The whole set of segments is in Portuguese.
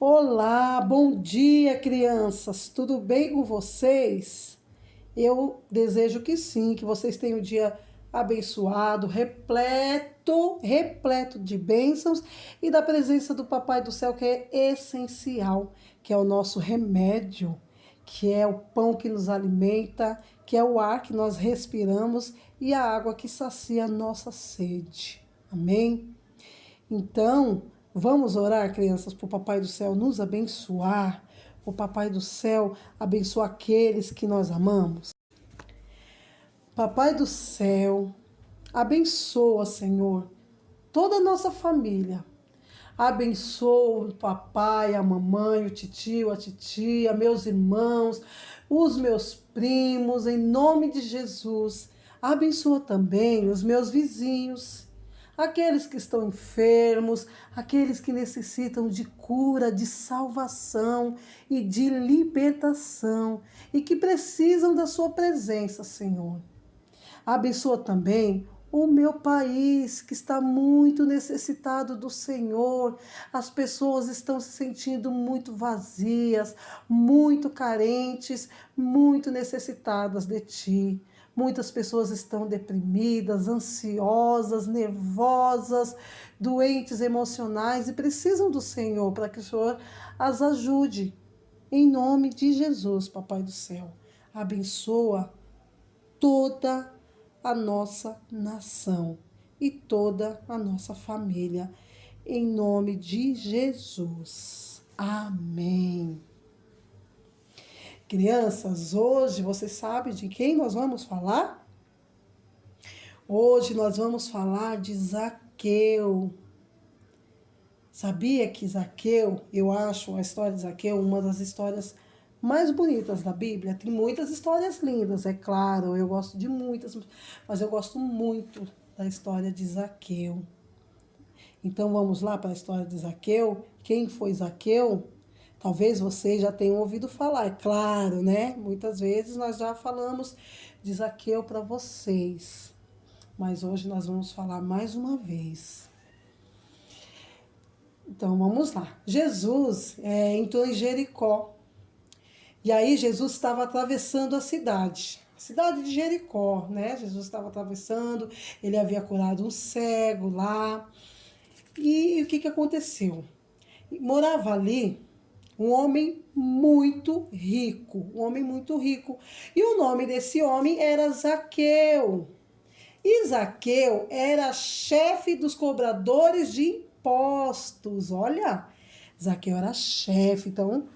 Olá, bom dia, crianças. Tudo bem com vocês? Eu desejo que sim, que vocês tenham um dia abençoado, repleto de bênçãos e da presença do Papai do Céu, que é essencial, que é o nosso remédio, que é o pão que nos alimenta, que é o ar que nós respiramos e a água que sacia a nossa sede. Amém? Então, vamos orar, crianças, para o Papai do Céu nos abençoar, o Papai do Céu abençoar aqueles que nós amamos. Papai do Céu, abençoa, Senhor, toda a nossa família. Abençoa o papai, a mamãe, o titio, a titia, meus irmãos, os meus primos, em nome de Jesus. Abençoa também os meus vizinhos, aqueles que estão enfermos, aqueles que necessitam de cura, de salvação e de libertação e que precisam da sua presença, Senhor. Abençoa também o meu país, que está muito necessitado do Senhor. As pessoas estão se sentindo muito vazias, muito carentes, muito necessitadas de Ti. Muitas pessoas estão deprimidas, ansiosas, nervosas, doentes emocionais e precisam do Senhor para que o Senhor as ajude. Em nome de Jesus, Papai do Céu, abençoa toda a nossa nação e toda a nossa família. Em nome de Jesus. Amém. Crianças, hoje você sabe de quem nós vamos falar? Hoje nós vamos falar de Zaqueu. Sabia que Zaqueu, eu acho a história de Zaqueu uma das histórias mais bonitas da Bíblia? Tem muitas histórias lindas, é claro, eu gosto de muitas, mas eu gosto muito da história de Zaqueu. Então vamos lá para a história de Zaqueu. Quem foi Zaqueu? Talvez vocês já tenham ouvido falar, é claro, né? Muitas vezes nós já falamos de Zaqueu para vocês, mas hoje nós vamos falar mais uma vez. Então vamos lá. Jesus entrou em Jericó. E aí Jesus estava atravessando a cidade de Jericó, né? Jesus estava atravessando, ele havia curado um cego lá. E o que aconteceu? Morava ali um homem muito rico, E o nome desse homem era Zaqueu. E Zaqueu era chefe dos cobradores de impostos. Olha, Zaqueu era chefe, então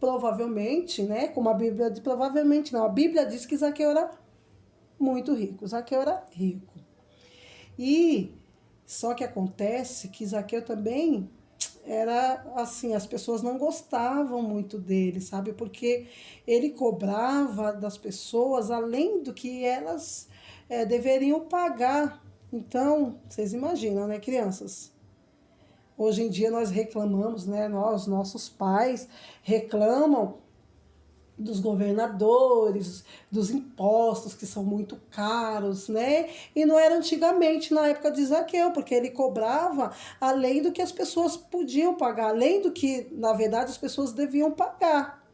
provavelmente, né? Como a Bíblia diz, provavelmente não. A Bíblia diz que Zaqueu era muito rico. Zaqueu era rico. E só que acontece que Zaqueu também era assim, as pessoas não gostavam muito dele, sabe? Porque ele cobrava das pessoas além do que elas deveriam pagar. Então, vocês imaginam, né, crianças? Hoje em dia nós reclamamos, né? Nossos pais reclamam dos governadores, dos impostos que são muito caros, né? E não era antigamente, na época de Zaqueu, porque ele cobrava além do que as pessoas podiam pagar, além do que, na verdade, as pessoas deviam pagar.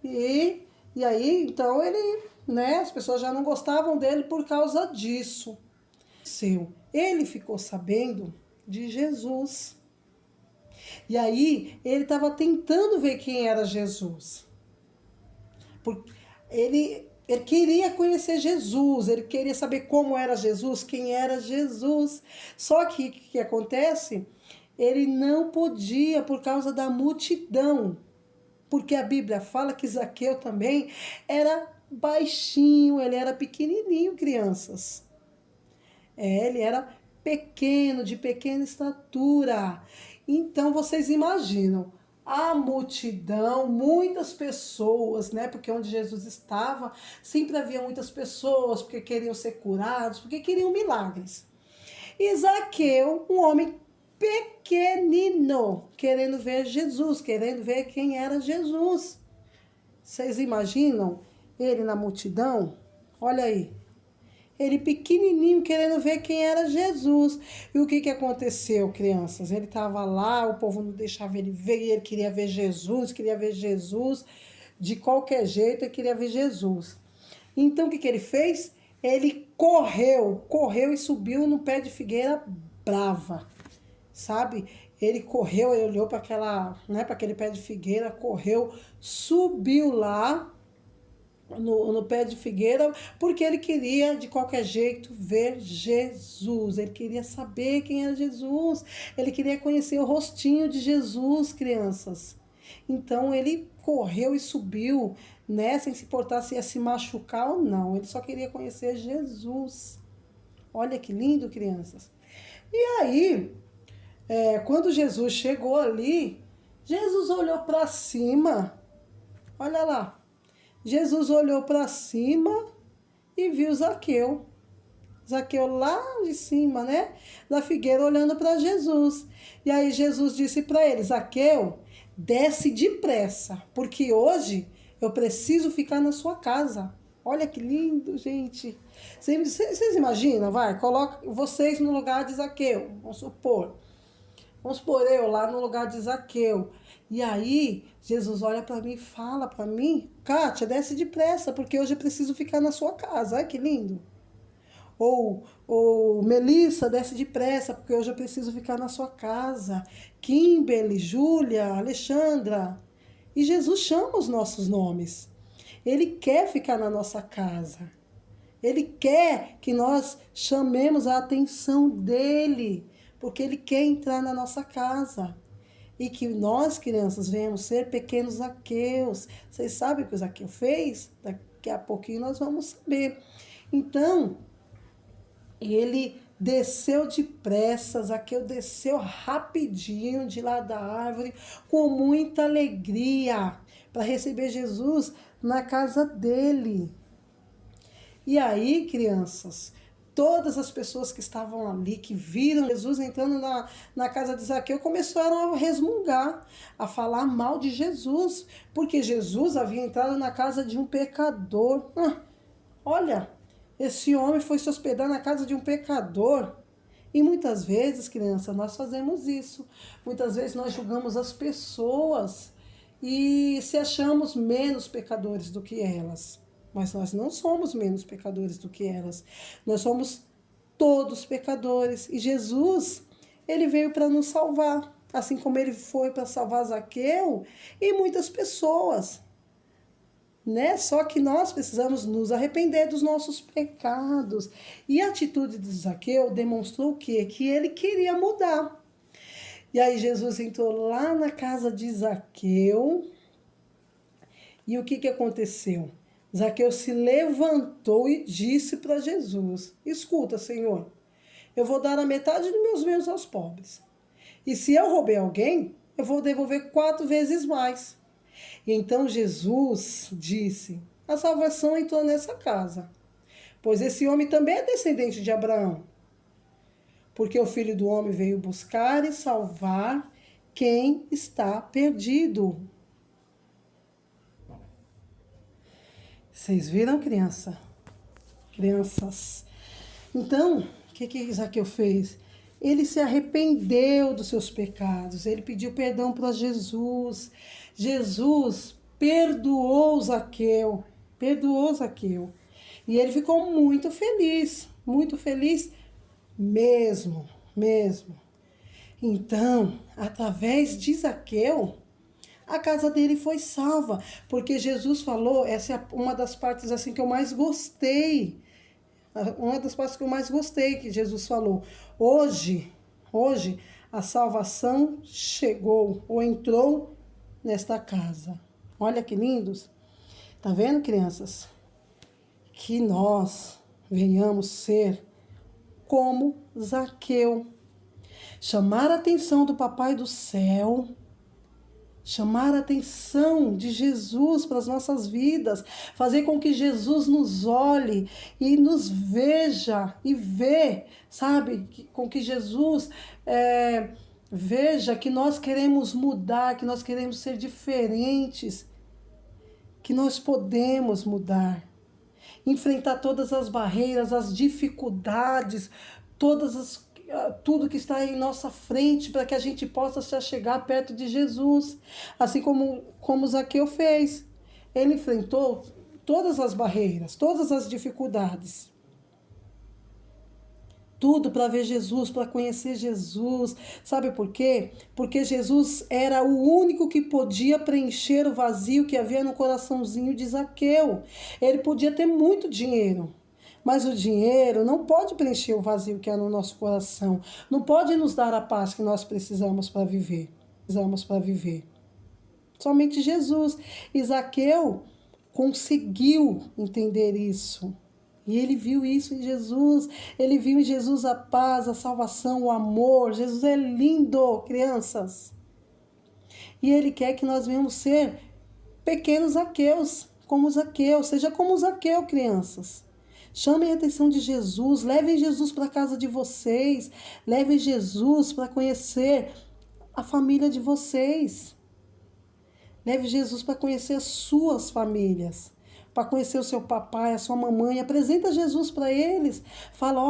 E aí, então, ele, né? As pessoas já não gostavam dele por causa disso. Ele ficou sabendo de Jesus. E aí, ele estava tentando ver quem era Jesus. Porque ele queria conhecer Jesus, ele queria saber como era Jesus, quem era Jesus. Só que o que acontece? Ele não podia por causa da multidão. Porque a Bíblia fala que Zaqueu também era baixinho, ele era pequenininho, crianças. Ele era pequeno, de pequena estatura. Então vocês imaginam, a multidão, muitas pessoas, né? Porque onde Jesus estava, sempre havia muitas pessoas, porque queriam ser curados, porque queriam milagres. E Zaqueu, um homem pequenino, querendo ver Jesus, querendo ver quem era Jesus. Vocês imaginam ele na multidão? Olha aí. Ele pequenininho, querendo ver quem era Jesus. E o que aconteceu, crianças? Ele estava lá, o povo não deixava ele ver, e ele queria ver Jesus, de qualquer jeito, ele queria ver Jesus. Então, o que ele fez? Ele correu e subiu no pé de figueira brava, sabe? Ele correu, ele olhou para para aquele pé de figueira, correu, subiu lá no pé de figueira, porque ele queria, de qualquer jeito, ver Jesus. Ele queria saber quem era Jesus. Ele queria conhecer o rostinho de Jesus, crianças. Então, ele correu e subiu, né? Sem se importar se ia se machucar ou não. Ele só queria conhecer Jesus. Olha que lindo, crianças. E aí, quando Jesus chegou ali, Jesus olhou para cima. Olha lá. Jesus olhou para cima e viu Zaqueu. Zaqueu lá de cima, né? Da figueira, olhando para Jesus. E aí Jesus disse para ele: Zaqueu, desce depressa, porque hoje eu preciso ficar na sua casa. Olha que lindo, gente. Vocês imaginam, vai? Coloca vocês no lugar de Zaqueu, vamos supor. Vamos supor eu lá no lugar de Zaqueu. E aí, Jesus olha para mim e fala para mim: Kátia, desce depressa, porque hoje eu preciso ficar na sua casa. Ai, que lindo. Ou Melissa, desce depressa, porque hoje eu preciso ficar na sua casa. Kimberly, Júlia, Alexandra. E Jesus chama os nossos nomes. Ele quer ficar na nossa casa. Ele quer que nós chamemos a atenção dele, porque ele quer entrar na nossa casa. E que nós, crianças, venhamos ser pequenos Zaqueus. Vocês sabem o que o Zaqueu fez? Daqui a pouquinho nós vamos saber. Então, ele desceu depressa, Zaqueu desceu rapidinho de lá da árvore, com muita alegria, para receber Jesus na casa dele. E aí, crianças, todas as pessoas que estavam ali, que viram Jesus entrando na casa de Zaqueu, começaram a resmungar, a falar mal de Jesus, porque Jesus havia entrado na casa de um pecador. Olha, esse homem foi se hospedar na casa de um pecador. E muitas vezes, criança, nós fazemos isso. Muitas vezes nós julgamos as pessoas e se achamos menos pecadores do que elas. Mas nós não somos menos pecadores do que elas. Nós somos todos pecadores. E Jesus, ele veio para nos salvar. Assim como ele foi para salvar Zaqueu e muitas pessoas. Né? Só que nós precisamos nos arrepender dos nossos pecados. E a atitude de Zaqueu demonstrou o quê? Que ele queria mudar. E aí Jesus entrou lá na casa de Zaqueu. E o que aconteceu? Zaqueu se levantou e disse para Jesus: Escuta, Senhor, eu vou dar a metade dos meus bens aos pobres. E se eu roubei alguém, eu vou devolver 4 vezes mais. E então Jesus disse: A salvação entrou nessa casa, pois esse homem também é descendente de Abraão. Porque o Filho do Homem veio buscar e salvar quem está perdido. Vocês viram, crianças? Então, o que Zaqueu fez? Ele se arrependeu dos seus pecados. Ele pediu perdão para Jesus. Jesus perdoou Zaqueu. E ele ficou muito feliz mesmo. Então, através de Zaqueu, a casa dele foi salva, porque Jesus falou, essa é uma das partes assim que eu mais gostei, que Jesus falou: hoje a salvação chegou, ou entrou nesta casa. Olha que lindos. Tá vendo, crianças? Que nós venhamos ser como Zaqueu, chamar a atenção do Papai do Céu, chamar a atenção de Jesus para as nossas vidas, fazer com que Jesus nos olhe e nos veja e vê, sabe? Com que Jesus veja que nós queremos mudar, que nós queremos ser diferentes, que nós podemos mudar. enfrentar todas as barreiras, as dificuldades, tudo que está em nossa frente, para que a gente possa se chegar perto de Jesus, assim como Zaqueu fez. Ele enfrentou todas as barreiras, todas as dificuldades. Tudo para ver Jesus, para conhecer Jesus. Sabe por quê? Porque Jesus era o único que podia preencher o vazio que havia no coraçãozinho de Zaqueu. Ele podia ter muito dinheiro, mas o dinheiro não pode preencher o vazio que há no nosso coração. Não pode nos dar a paz que nós precisamos para viver. Somente Jesus. E Zaqueu conseguiu entender isso. E ele viu isso em Jesus. Ele viu em Jesus a paz, a salvação, o amor. Jesus é lindo, crianças. E ele quer que nós venhamos ser pequenos Zaqueus, como Zaqueu. Seja como Zaqueu, crianças. Chamem a atenção de Jesus. Levem Jesus para a casa de vocês. Levem Jesus para conhecer a família de vocês. Leve Jesus para conhecer as suas famílias, para conhecer o seu papai, a sua mamãe. Apresenta Jesus para eles. Fala,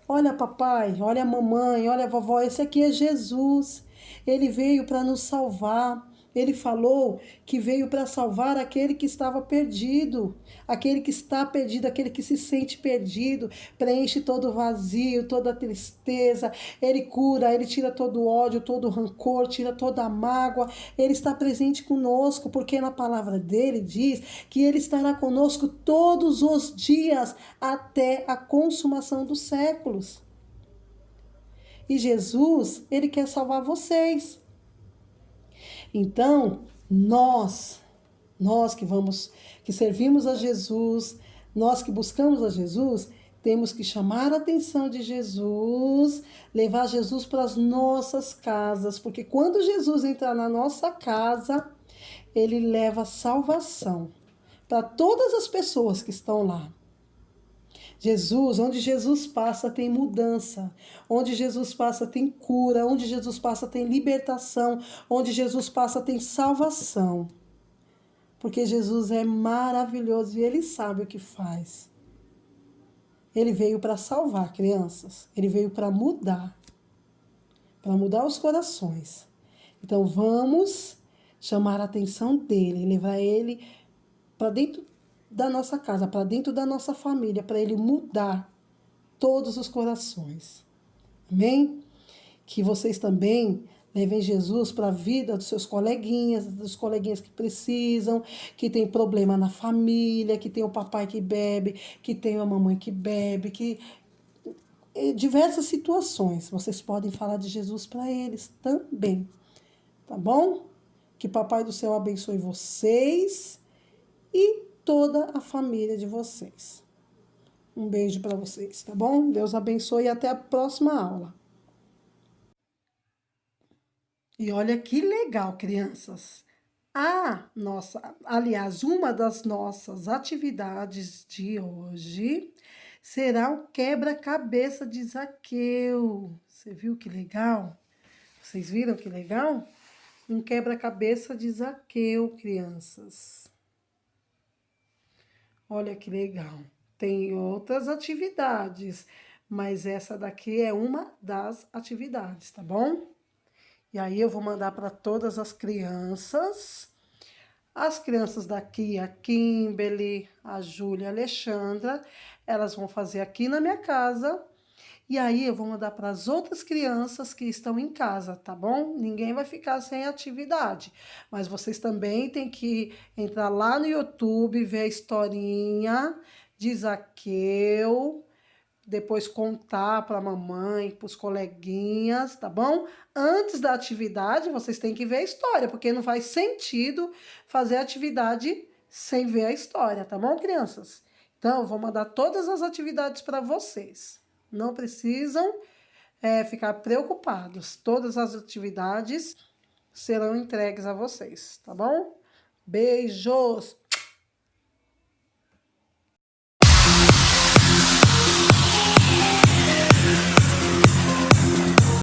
olha papai, olha mamãe, olha vovó, esse aqui é Jesus. Ele veio para nos salvar. Ele falou que veio para salvar aquele que estava perdido, aquele que está perdido, aquele que se sente perdido, preenche todo o vazio, toda a tristeza, ele cura, ele tira todo o ódio, todo o rancor, tira toda a mágoa, ele está presente conosco, porque na palavra dele diz que ele estará conosco todos os dias até a consumação dos séculos. E Jesus, ele quer salvar vocês. Então, nós que servimos a Jesus, nós que buscamos a Jesus, temos que chamar a atenção de Jesus, levar Jesus para as nossas casas, porque quando Jesus entrar na nossa casa, ele leva salvação para todas as pessoas que estão lá. Jesus, onde Jesus passa tem mudança, onde Jesus passa tem cura, onde Jesus passa tem libertação, onde Jesus passa tem salvação. Porque Jesus é maravilhoso e ele sabe o que faz. Ele veio para salvar, crianças. Ele veio para mudar os corações. Então vamos chamar a atenção dele, levar ele para dentro da nossa casa, para dentro da nossa família, para ele mudar todos os corações. Amém? Que vocês também levem Jesus para a vida dos seus coleguinhas, dos coleguinhas que precisam, que tem problema na família, que tem o papai que bebe, que tem a mamãe que bebe, que diversas situações. Vocês podem falar de Jesus para eles também. Tá bom? Que Papai do Céu abençoe vocês e toda a família de vocês. Um beijo para vocês, tá bom? Deus abençoe e até a próxima aula. E olha que legal, crianças. Aliás, uma das nossas atividades de hoje será o quebra-cabeça de Zaqueu. Você viu que legal? Vocês viram que legal? Um quebra-cabeça de Zaqueu, crianças. Olha que legal. Tem outras atividades, mas essa daqui é uma das atividades, tá bom? E aí eu vou mandar para todas as crianças. As crianças daqui, a Kimberly, a Júlia, a Alexandra, elas vão fazer aqui na minha casa. E aí eu vou mandar para as outras crianças que estão em casa, tá bom? Ninguém vai ficar sem atividade. Mas vocês também têm que entrar lá no YouTube, ver a historinha de Zaqueu, depois contar para a mamãe, para os coleguinhas, tá bom? Antes da atividade, vocês têm que ver a história, porque não faz sentido fazer a atividade sem ver a história, tá bom, crianças? Então, eu vou mandar todas as atividades para vocês. Não precisam ficar preocupados. Todas as atividades serão entregues a vocês, tá bom? Beijos!